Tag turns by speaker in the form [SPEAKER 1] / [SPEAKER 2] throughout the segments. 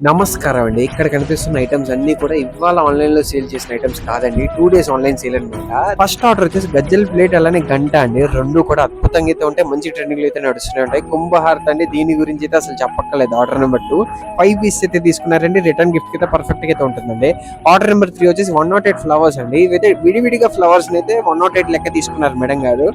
[SPEAKER 1] నమస్కారం అండి. ఇక్కడ కనిపిస్తున్న ఐటమ్స్ అన్ని కూడా ఇవాళ ఆన్లైన్ లో సేల్ చేసిన ఐటమ్స్ కాదండి. 2 days ఆన్లైన్ సేల్ అనమాట. ఫస్ట్ ఆర్డర్ వచ్చేసి గజ్జల్ ప్లేట్ అలానే గంట అండి. రెండు కూడా అద్భుతంగా అయితే ఉంటాయి. మంచి ట్రెండింగ్ లో అయితే నడుస్తూనే ఉంటాయి. కుంభహారత్ అండి, దీని గురించి అయితే అసలు చెప్పక్కర్లేదు. ఆర్డర్ నెంబర్ 2 5 పీస్ అయితే తీసుకున్నారండి. రిటర్న్ గిఫ్ట్ అయితే పర్ఫెక్ట్ గా అయితే ఉంటుందండి. ఆర్డర్ నెంబర్ 3 వచ్చేసి 108 ఫ్లవర్స్ అండి. ఇవైతే విడివిడిగా ఫ్లవర్స్ అయితే 108 లెక్క తీసుకున్నారు మేడం గారు.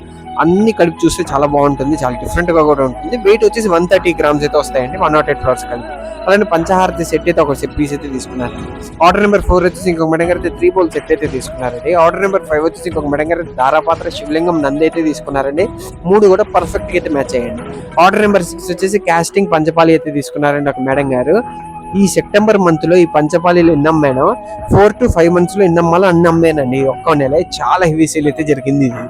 [SPEAKER 1] అన్ని కలిపి చూస్తే చాలా బాగుంటుంది, చాలా డిఫరెంట్ గా కూడా ఉంటుంది. వెయిట్ వచ్చేసి 130 grams అయితే వస్తాయండి 108 ఫ్లవర్స్ కలిపి. అలానే పంచహారతి సెట్ అయితే ఒక పీస్ అయితే తీసుకున్నారు. ఆర్డర్ నెంబర్ 4 వచ్చేసి ఇంకొక మేడం గారు అయితే 3 బౌల్ సెట్ అయితే తీసుకున్నారండి. ఆర్డర్ నెంబర్ 5 వచ్చేసి ఇంకొక మేడం గారు ధారాపాత్ర శివలింగం నంది అయితే తీసుకున్నారండి. మూడు కూడా పర్ఫెక్ట్ గా అయితే మ్యాచ్ అయ్యండి. ఆర్డర్ నెంబర్ 6 వచ్చేసి కాస్టింగ్ పంచపాలి అయితే తీసుకున్నారండి ఒక మేడం గారు. ఈ సెప్టెంబర్ మంత్ లో ఈ పంచపాలీలు ఎన్ని అమ్మానో 4 to 5 months లో ఎన్ని అమ్మాలో అన్ని అమ్మానండి. ఒక్క నెల చాలా హెవీ సేల్ అయితే జరిగింది ఇది.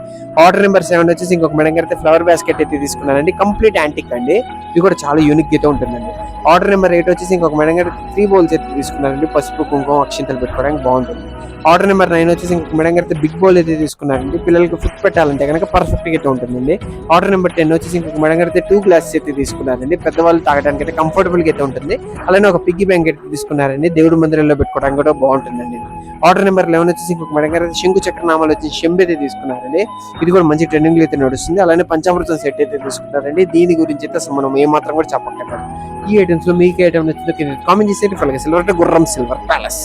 [SPEAKER 1] ఆర్డర్ నెంబర్ 7 వచ్చేసి ఇంకొక మేడం గారు అయితే ఫ్లవర్ బాస్కెట్ అయితే తీసుకున్నారండి. కంప్లీట్ యాంటిక్ అండి. ఇది కూడా చాలా యూనిక్ అయితే ఉంటుందండి. ఆర్డర్ నెంబర్ 8 వచ్చేసి ఇంకొక మేడం గారు 3 బౌల్స్ అయితే తీసుకున్నారండి. పసుపు కుంకుమ అక్షింతలు పెట్టుకోవడానికి బాగుంటుంది. ఆర్డర్ నెంబర్ 9 వచ్చేసి ఇంకొక మేడం గారు అయితే బిగ్ బౌల్ అయితే తీసుకున్నారండి. పిల్లలకి ఫుడ్ పెట్టాలంటే కనుక పర్ఫెక్ట్ గా అయితే ఉంటుందండి. ఆర్డర్ నెంబర్ 10 వచ్చేసి ఇంకొక మేడం గారు అయితే 2 గ్లాసెస్ అయితే తీసుకున్నారండి. పెద్దవాళ్ళు తాగడానికి అయితే కంఫర్టబుల్ గా అయితే ఉంటుంది. అలానే ఒక పిగ్గీ బ్యాంక్ అయితే తీసుకున్నారండి. దేవుడి మందిరంలో పెట్టుకోవడానికి కూడా బాగుంటుందండి. ఆర్డర్ నెంబర్ 11 వచ్చేసి ఇంకొక మేడం గారు శంకు చక్రనామాలు వచ్చి చెంబు అయితే తీసుకున్నారండి. ఇది కూడా మంచి ట్రెండింగ్ లో అయితే నడుస్తుంది. అలానే పంచామృతం సెట్ అయితే తీసుకున్నారండి. దీని గురించి అయితే అసలు మనం ఏమాత్రం కూడా చెప్పక్కర్లేదు. ఈ ఐటమ్స్ లో మీకు ఐటమ్ నచ్చిందో కామెంట్ చేసేది. సిల్వర్ అంటే గుర్రం సిల్వర్ ప్యాలెస్.